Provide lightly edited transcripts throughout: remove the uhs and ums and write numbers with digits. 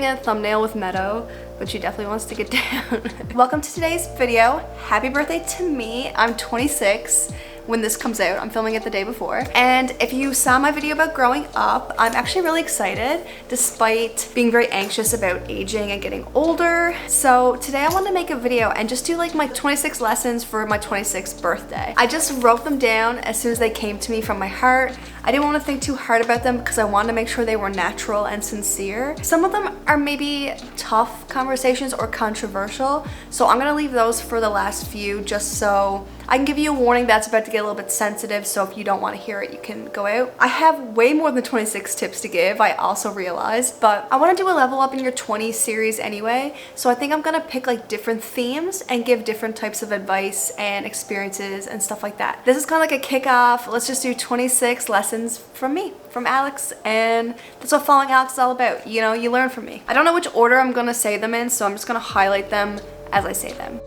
filming a thumbnail with Meadow, but she definitely wants to get down. Welcome to today's video. Happy birthday to me. I'm 26 when this comes out. I'm filming it the day before. And if you saw my video about growing up, I'm actually really excited despite being very anxious about aging and getting older. So today I wanted to make a video and just do like my 26 lessons for my 26th birthday. I just wrote them down as soon as they came to me from my heart. I didn't want to think too hard about them because I wanted to make sure they were natural and sincere. Some of them are maybe tough conversations or controversial, so I'm gonna leave those for the last few just so I can give you a warning that's about to get a little bit sensitive, so if you don't want to hear it, you can go out. I have way more than 26 tips to give, I also realized, but I want to do a level up in your 20 series anyway, so I think I'm gonna pick like different themes and give different types of advice and experiences and stuff like that. This is kind of like a kickoff. Let's just do 26 lessons from me, from Alex, and that's what following Alex is all about. You know, you learn from me. I don't know which order I'm gonna say them in, so I'm just gonna highlight them as I say them.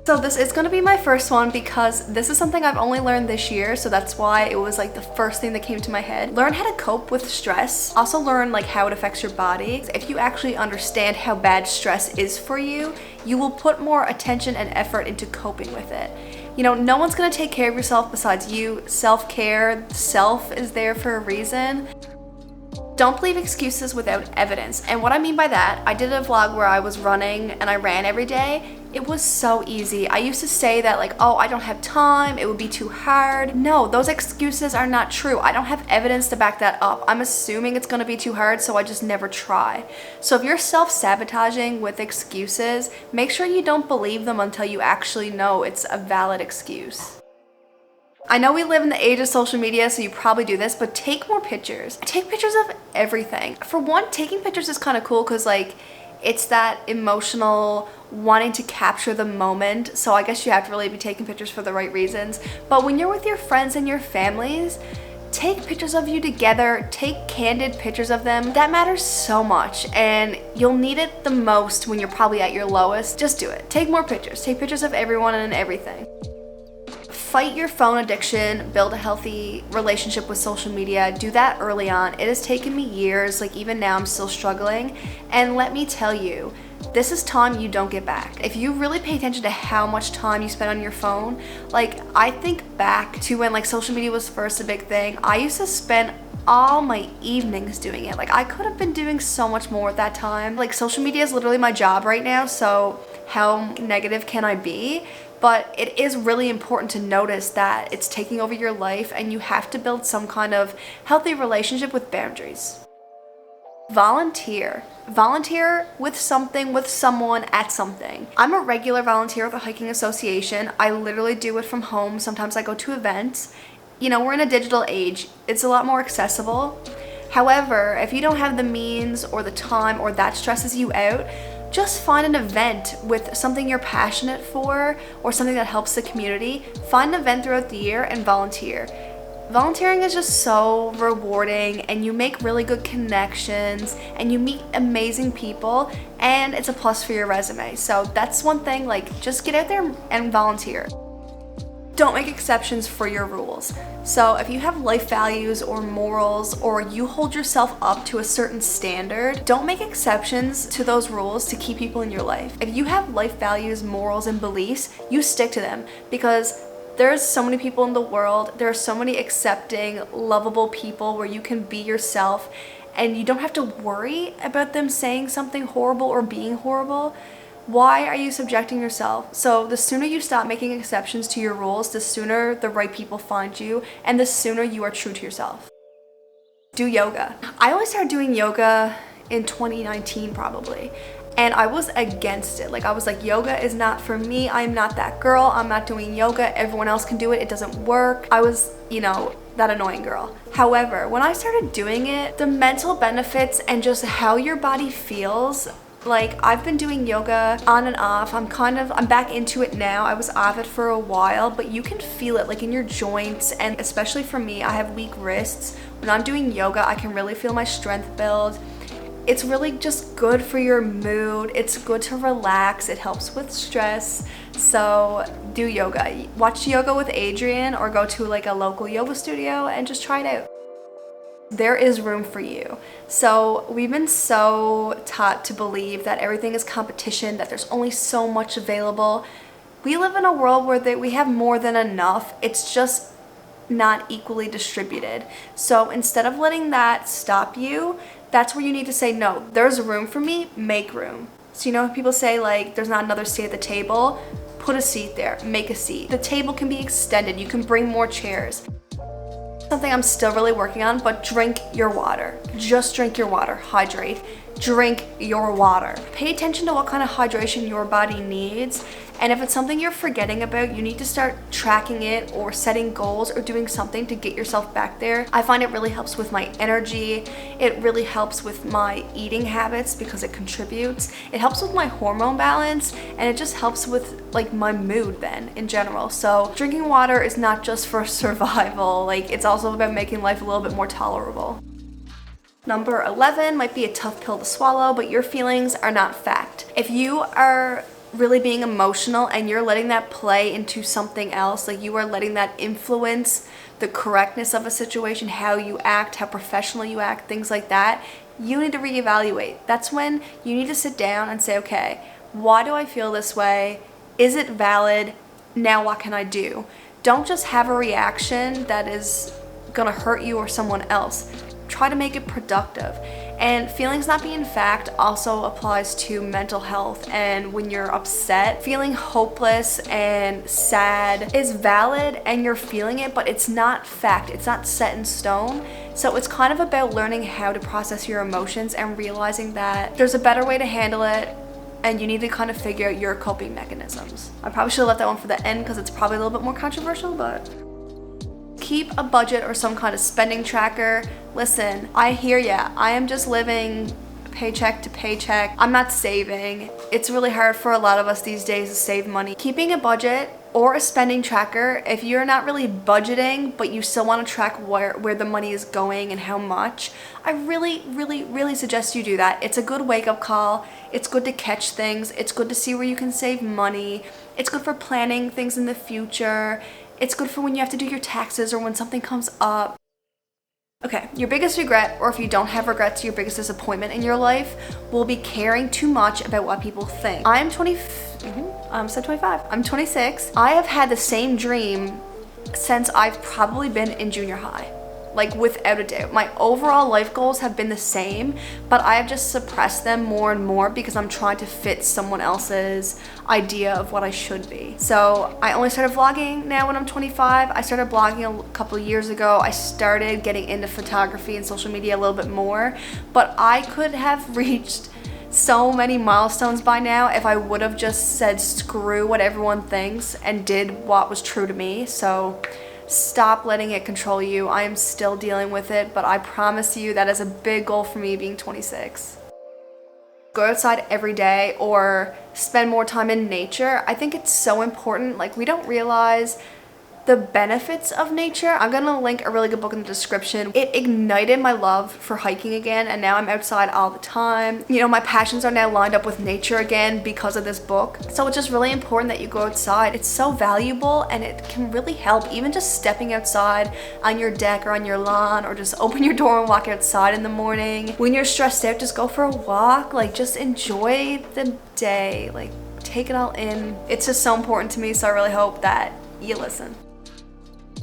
So this is gonna be my first one because this is something I've only learned this year, so that's why it was like the first thing that came to my head. Learn how to cope with stress. Also learn like how it affects your body. If you actually understand how bad stress is for you, you will put more attention and effort into coping with it. You know, no one's gonna take care of yourself besides you. Self-care, self is there for a reason. Don't believe excuses without evidence. And what I mean by that, I did a vlog where I was running and I ran every day. It was so easy. I used to say that like, oh, I don't have time, it would be too hard. No, those excuses are not true. I don't have evidence to back that up. I'm assuming it's gonna be too hard, so I just never try. So if you're self-sabotaging with excuses, make sure you don't believe them until you actually know it's a valid excuse. I know we live in the age of social media, so you probably do this, but take more pictures. Take pictures of everything. For one, taking pictures is kind of cool because like, it's that emotional wanting to capture the moment. So I guess you have to really be taking pictures for the right reasons. But when you're with your friends and your families, take pictures of you together, take candid pictures of them. That matters so much and you'll need it the most when you're probably at your lowest. Just do it. Take more pictures. Take pictures of everyone and everything. Fight your phone addiction, build a healthy relationship with social media. Do that early on. It has taken me years, like even now I'm still struggling. And let me tell you, this is time you don't get back. If you really pay attention to how much time you spend on your phone, like I think back to when like social media was first a big thing. I used to spend all my evenings doing it. Like I could have been doing so much more at that time. Like social media is literally my job right now, so how negative can I be? But it is really important to notice that it's taking over your life and you have to build some kind of healthy relationship with boundaries. Volunteer. Volunteer with something, with someone at something. I'm a regular volunteer with a hiking association. I literally do it from home. Sometimes I go to events. You know, we're in a digital age. It's a lot more accessible. However, if you don't have the means or the time or that stresses you out, just find an event with something you're passionate for or something that helps the community. Find an event throughout the year and volunteer. Volunteering is just so rewarding and you make really good connections and you meet amazing people and it's a plus for your resume. So that's one thing, like just get out there and volunteer. Don't make exceptions for your rules. So if you have life values or morals or you hold yourself up to a certain standard, don't make exceptions to those rules to keep people in your life. If you have life values, morals, and beliefs, you stick to them because there's so many people in the world. There are so many accepting, lovable people where you can be yourself and you don't have to worry about them saying something horrible or being horrible. Why are you subjecting yourself? So the sooner you stop making exceptions to your rules, the sooner the right people find you and the sooner you are true to yourself. Do yoga. I only started doing yoga in 2019 probably. And I was against it. Like I was like, yoga is not for me. I'm not that girl. I'm not doing yoga. Everyone else can do it. It doesn't work. I was, you know, that annoying girl. However, when I started doing it, the mental benefits and just how your body feels, like I've been doing yoga on and off. I'm back into it now. I was off it for a while, but you can feel it like in your joints, and especially for me, I have weak wrists. When I'm doing yoga, I can really feel my strength build. It's really just good for your mood. It's good to relax. It helps with stress. So do yoga. Watch yoga with Adrian or go to like a local yoga studio and just try it out. there is room for you. So we've been so taught to believe that everything is competition, that there's only so much available. We live in a world where we have more than enough. It's just not equally distributed. So instead of letting that stop you, that's where you need to say, no, there's room for me, make room. So you know, people say like, there's not another seat at the table, put a seat there, make a seat. The table can be extended, you can bring more chairs. Something I'm still really working on, but drink your water. Just drink your water, hydrate. Drink your water. Pay attention to what kind of hydration your body needs, and if it's something you're forgetting about, you need to start tracking it or setting goals or doing something to get yourself back there. I find it really helps with my energy. It really helps with my eating habits because it contributes. It helps with my hormone balance, and it just helps with like my mood then in general. So drinking water is not just for survival, like it's also about making life a little bit more tolerable. Number 11 might be a tough pill to swallow, but your feelings are not fact. If you are really being emotional and you're letting that play into something else, like you are letting that influence the correctness of a situation, how you act, how professional you act, things like that, you need to reevaluate. That's when you need to sit down and say, okay, why do I feel this way? Is it valid? Now what can I do? Don't just have a reaction that is gonna hurt you or someone else. Try to make it productive. And feelings not being fact also applies to mental health. And when you're upset, feeling hopeless and sad is valid and you're feeling it, but it's not fact. It's not set in stone. So it's kind of about learning how to process your emotions and realizing that there's a better way to handle it, and you need to kind of figure out your coping mechanisms. I probably should have left that one for the end because it's probably a little bit more controversial, but keep a budget or some kind of spending tracker. Listen, I hear ya. I am just living paycheck to paycheck. I'm not saving. It's really hard for a lot of us these days to save money. Keeping a budget or a spending tracker, if you're not really budgeting, but you still want to track where the money is going and how much, I really suggest you do that. It's a good wake-up call. It's good to catch things. It's good to see where you can save money. It's good for planning things in the future. It's good for when you have to do your taxes or when something comes up. Okay, your biggest regret, or if you don't have regrets, your biggest disappointment in your life will be caring too much about what people think. I'm 25. I'm 26. I have had the same dream since I've probably been in junior high. Like without a doubt. My overall life goals have been the same, but I have just suppressed them more and more because I'm trying to fit someone else's idea of what I should be. So I only started vlogging now when I'm 25. I started blogging a couple of years ago. I started getting into photography and social media a little bit more, but I could have reached so many milestones by now if I would have just said screw what everyone thinks and did what was true to me. So stop letting it control you. I am still dealing with it, but I promise you that is a big goal for me being 26. Go outside every day or spend more time in nature. I think it's so important. Like, we don't realize the benefits of nature. I'm gonna link a really good book in the description. It ignited my love for hiking again, and now I'm outside all the time. You know, my passions are now lined up with nature again because of this book. So it's just really important that you go outside. It's so valuable and it can really help. Even just stepping outside on your deck or on your lawn, or just open your door and walk outside in the morning. When you're stressed out, just go for a walk. Like, just enjoy the day. Like, take it all in. It's just so important to me, so I really hope that you listen.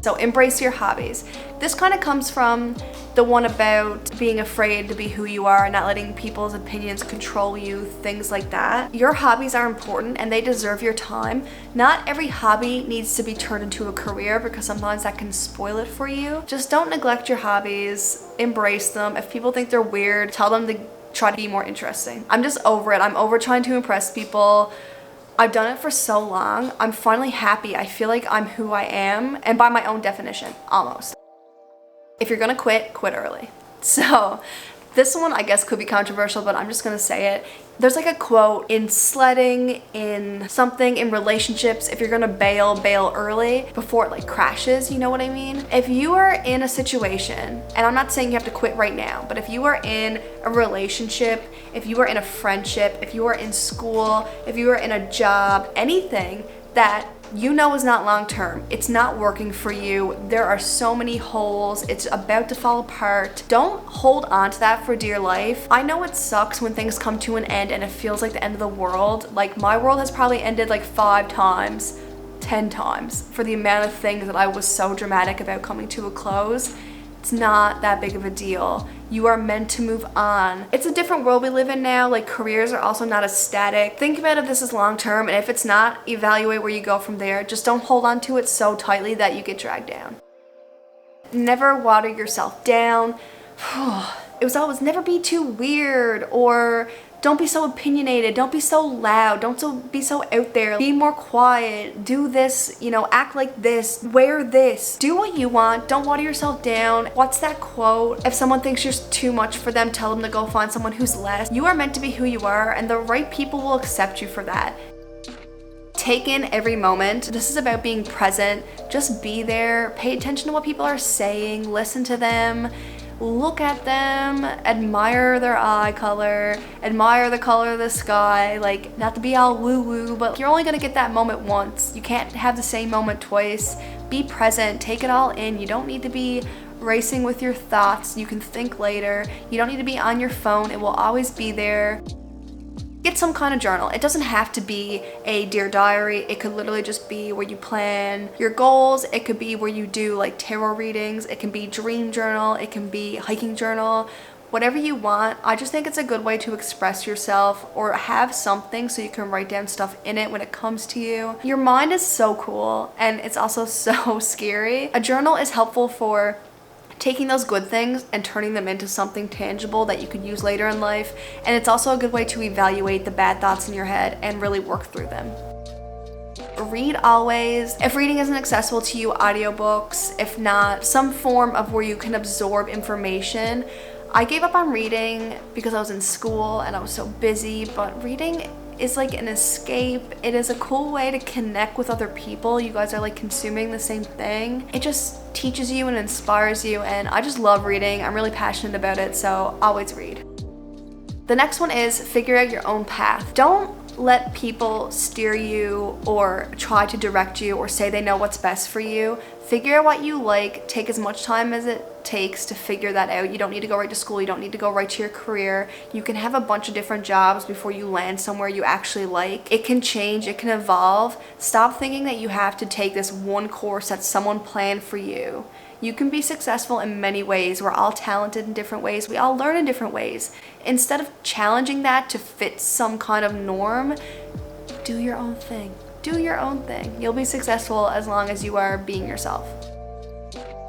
So embrace your hobbies. This kind of comes from the one about being afraid to be who you are and not letting people's opinions control you, things like that. Your hobbies are important and they deserve your time. Not every hobby needs to be turned into a career because sometimes that can spoil it for you. Just don't neglect your hobbies, embrace them. If people think they're weird, tell them to try to be more interesting. I'm just over it. I'm over trying to impress people. I've done it for so long. I'm finally happy. I feel like I'm who I am, and by my own definition, almost. If you're gonna quit, quit early. So this one I guess could be controversial, but I'm just gonna say it. There's like a quote in sledding, in something, in relationships, if you're gonna bail, bail early before it like crashes, you know what I mean? If you are in a situation, and I'm not saying you have to quit right now, but if you are in a relationship, if you are in a friendship, if you are in school, if you are in a job, anything, that you know is not long term. It's not working for you. There are so many holes. It's about to fall apart. Don't hold on to that for dear life. I know it sucks when things come to an end and it feels like the end of the world. Like, my world has probably ended like 5 times, 10 times for the amount of things that I was so dramatic about coming to a close. It's not that big of a deal. You are meant to move on. It's a different world we live in now. Like, careers are also not as static. Think about if this is long term, and if it's not, evaluate where you go from there. Just don't hold on to it so tightly that you get dragged down. Never water yourself down. It was always never be too weird, or don't be so opinionated, don't be so loud, don't be so out there, be more quiet, do this, you know, act like this, wear this. Do what you want, don't water yourself down. What's that quote? If someone thinks you're too much for them, tell them to go find someone who's less. You are meant to be who you are, and the right people will accept you for that. Take in every moment. This is about being present. Just be there, pay attention to what people are saying, listen to them. Look at them, admire their eye color, admire the color of the sky. Like, not to be all woo-woo, but you're only gonna get that moment once. You can't have the same moment twice. Be present, take it all in. You don't need to be racing with your thoughts. You can think later. You don't need to be on your phone. It will always be there. Get some kind of journal. It doesn't have to be a Dear Diary. It could literally just be where you plan your goals. It could be where you do like tarot readings. It can be dream journal. It can be hiking journal. Whatever you want. I just think it's a good way to express yourself, or have something so you can write down stuff in it when it comes to you. Your mind is so cool, and it's also so scary. A journal is helpful for taking those good things and turning them into something tangible that you could use later in life. And it's also a good way to evaluate the bad thoughts in your head and really work through them. Read always. If reading isn't accessible to you, audiobooks. If not, some form of where you can absorb information. I gave up on reading because I was in school and I was so busy, but reading is like an escape. It is a cool way to connect with other people. You guys are like consuming the same thing. It just teaches you and inspires you, and I just love reading. I'm really passionate about it, so always read. The next one is figure out your own path. Don't let people steer you or try to direct you or say they know what's best for you. Figure out what you like. Take as much time as it takes to figure that out. You don't need to go right to school. You don't need to go right to your career. You can have a bunch of different jobs before you land somewhere you actually like. It can change. It can evolve. Stop thinking that you have to take this one course that someone planned for you. You can be successful in many ways. We're all talented in different ways. We all learn in different ways. Instead of challenging that to fit some kind of norm, do your own thing. Do your own thing. You'll be successful as long as you are being yourself.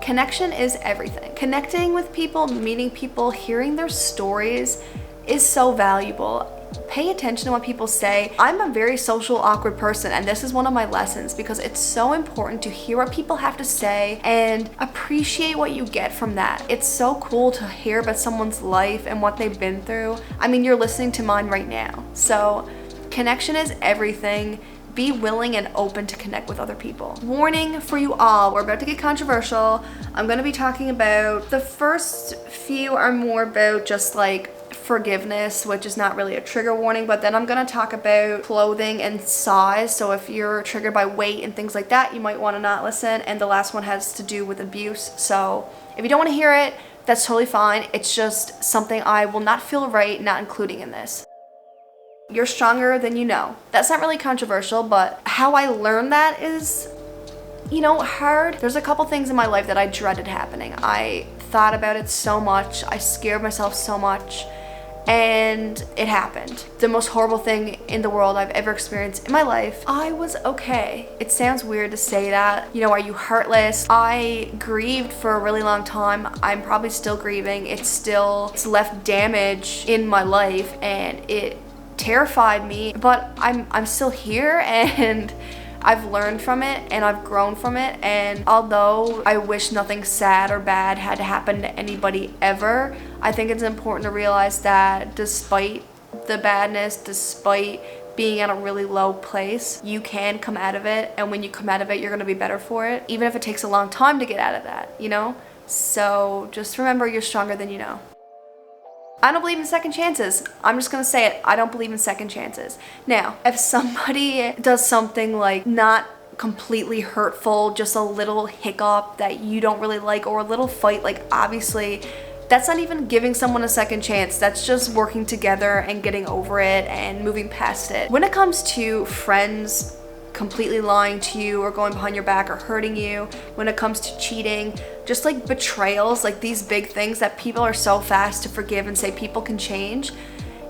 Connection is everything. Connecting with people, meeting people, hearing their stories is so valuable. Pay attention to what people say. I'm a very social, awkward person, and this is one of my lessons because it's so important to hear what people have to say and appreciate what you get from that. It's so cool to hear about someone's life and what they've been through. I mean, you're listening to mine right now. So connection is everything. Be willing and open to connect with other people. Warning for you all, we're about to get controversial. I'm gonna be talking about, the first few are more about just like forgiveness, which is not really a trigger warning, but then I'm gonna talk about clothing and size. So if you're triggered by weight and things like that, you might wanna not listen. And the last one has to do with abuse. So if you don't wanna hear it, that's totally fine. It's just something I will not feel right not including in this. You're stronger than you know. That's not really controversial, but how I learned that is, you know, hard. There's a couple things in my life that I dreaded happening. I thought about it so much. I scared myself so much, and it happened. The most horrible thing in the world I've ever experienced in my life. I was okay. It sounds weird to say that. You know, are you heartless? I grieved for a really long time. I'm probably still grieving. It's left damage in my life, and it terrified me, but I'm still here, and I've learned from it and I've grown from it. And although I wish nothing sad or bad had to happen to anybody ever, I think it's important to realize that despite the badness, despite being at a really low place, you can come out of it, and when you come out of it, you're gonna be better for it, even if it takes a long time to get out of that, you know? So just remember, you're stronger than you know. I don't believe in second chances. I'm just gonna say it. I don't believe in second chances. Now, if somebody does something like not completely hurtful, just a little hiccup that you don't really like, or a little fight, like obviously that's not even giving someone a second chance. That's just working together and getting over it and moving past it. When it comes to friends completely lying to you or going behind your back or hurting you, when it comes to cheating, just like betrayals, like these big things that people are so fast to forgive and say people can change.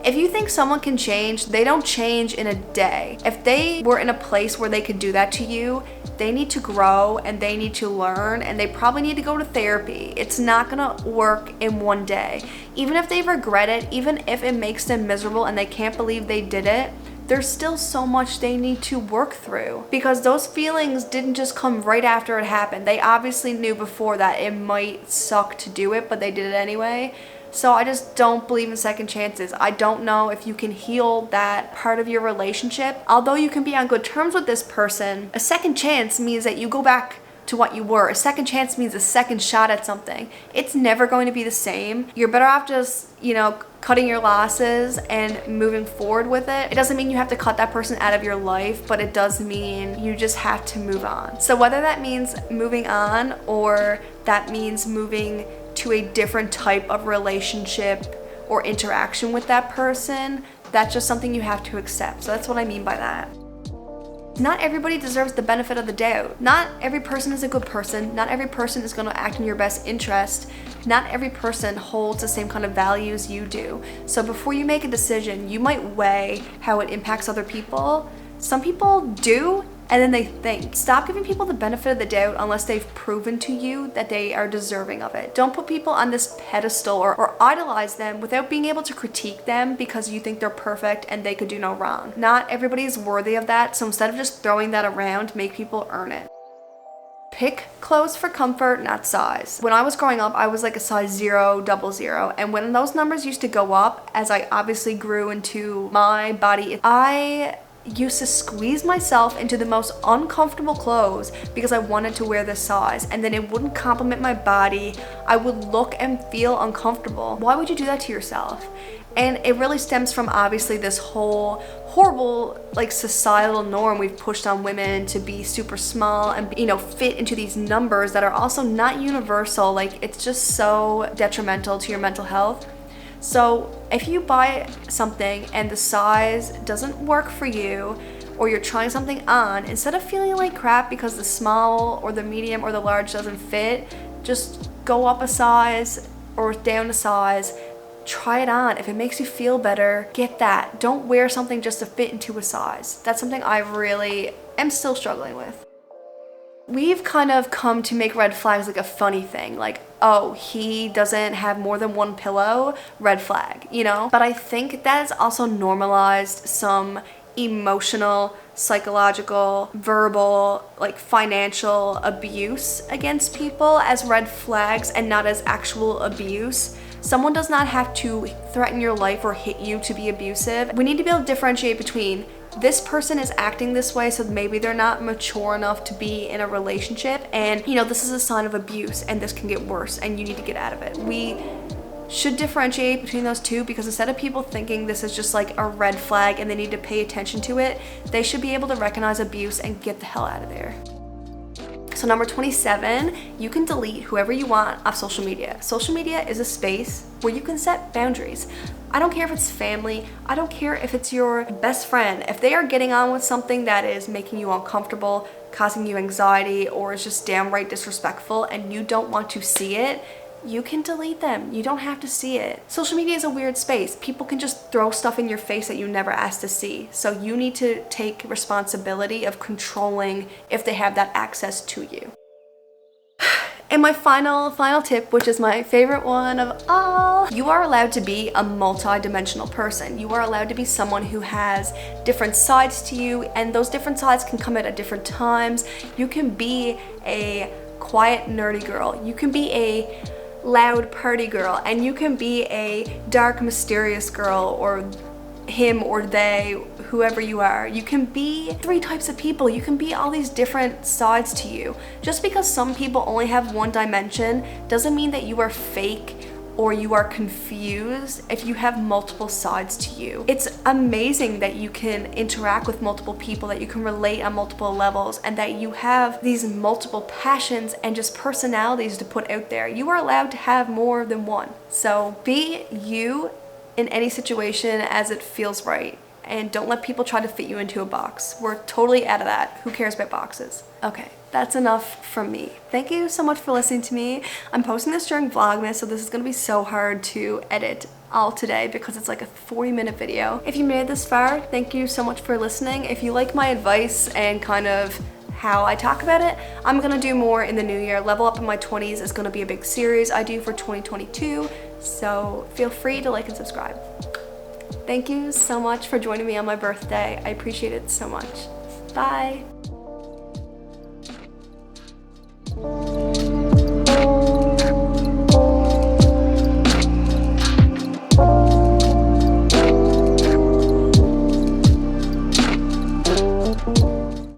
If you think someone can change, they don't change in a day. If they were in a place where they could do that to you, they need to grow and they need to learn, and they probably need to go to therapy. It's not gonna work in one day. Even if they regret it, even if it makes them miserable and they can't believe they did it, there's still so much they need to work through, because those feelings didn't just come right after it happened. They obviously knew before that it might suck to do it, but they did it anyway. So I just don't believe in second chances. I don't know if you can heal that part of your relationship. Although you can be on good terms with this person, a second chance means that you go back to what you were. A second chance means a second shot at something. It's never going to be the same. You're better off just, cutting your losses and moving forward with it. It doesn't mean you have to cut that person out of your life, but it does mean you just have to move on. So whether that means moving on or that means moving to a different type of relationship or interaction with that person, that's just something you have to accept. So that's what I mean by that. Not everybody deserves the benefit of the doubt. Not every person is a good person. Not every person is going to act in your best interest. Not every person holds the same kind of values you do. So before you make a decision, you might weigh how it impacts other people. Some people do, and then they think. Stop giving people the benefit of the doubt unless they've proven to you that they are deserving of it. Don't put people on this pedestal or idolize them without being able to critique them because you think they're perfect and they could do no wrong. Not everybody is worthy of that, so instead of just throwing that around, make people earn it. Pick clothes for comfort, not size. When I was growing up, I was like a size 0, 00, and when those numbers used to go up, as I obviously grew into my body, I used to squeeze myself into the most uncomfortable clothes because I wanted to wear this size, and then it wouldn't complement my body. I would look and feel uncomfortable. Why would you do that to yourself? And it really stems from obviously this whole horrible societal norm we've pushed on women to be super small and fit into these numbers that are also not universal. It's just so detrimental to your mental health. So if you buy something and the size doesn't work for you, or you're trying something on, instead of feeling like crap because the small or the medium or the large doesn't fit, just go up a size or down a size. Try it on. If it makes you feel better, get that. Don't wear something just to fit into a size. That's something I really am still struggling with. We've kind of come to make red flags like a funny thing, oh, he doesn't have more than one pillow, red flag, But I think that has also normalized some emotional, psychological, verbal, financial abuse against people as red flags and not as actual abuse. Someone does not have to threaten your life or hit you to be abusive. We need to be able to differentiate between this person is acting this way, so maybe they're not mature enough to be in a relationship, and this is a sign of abuse and this can get worse and you need to get out of it. We should differentiate between those two, because instead of people thinking this is just a red flag and they need to pay attention to it, they should be able to recognize abuse and get the hell out of there. So number 27, you can delete whoever you want off social media. Social media is a space where you can set boundaries. I don't care if it's family, I don't care if it's your best friend. If they are getting on with something that is making you uncomfortable, causing you anxiety, or is just downright disrespectful and you don't want to see it, you can delete them. You don't have to see it. Social media is a weird space. People can just throw stuff in your face that you never asked to see. So you need to take responsibility of controlling if they have that access to you. And my final tip, which is my favorite one of all, you are allowed to be a multi-dimensional person. You are allowed to be someone who has different sides to you, and those different sides can come at different times. You can be a quiet, nerdy girl. You can be a loud party girl, and you can be a dark, mysterious girl, or him or they, whoever you are. You can be 3 types of people. You can be all these different sides to you. Just because some people only have one dimension doesn't mean that you are fake or you are confused, if you have multiple sides to you. It's amazing that you can interact with multiple people, that you can relate on multiple levels, and that you have these multiple passions and just personalities to put out there. You are allowed to have more than one. So be you in any situation as it feels right. And don't let people try to fit you into a box. We're totally out of that. Who cares about boxes? Okay, that's enough from me. Thank you so much for listening to me. I'm posting this during Vlogmas, so this is gonna be so hard to edit all today because it's like a 40-minute video. If you made it this far, thank you so much for listening. If you like my advice and kind of how I talk about it, I'm gonna do more in the new year. Level Up in My 20s is gonna be a big series I do for 2022, so feel free to like and subscribe. Thank you so much for joining me on my birthday. I appreciate it so much. Bye.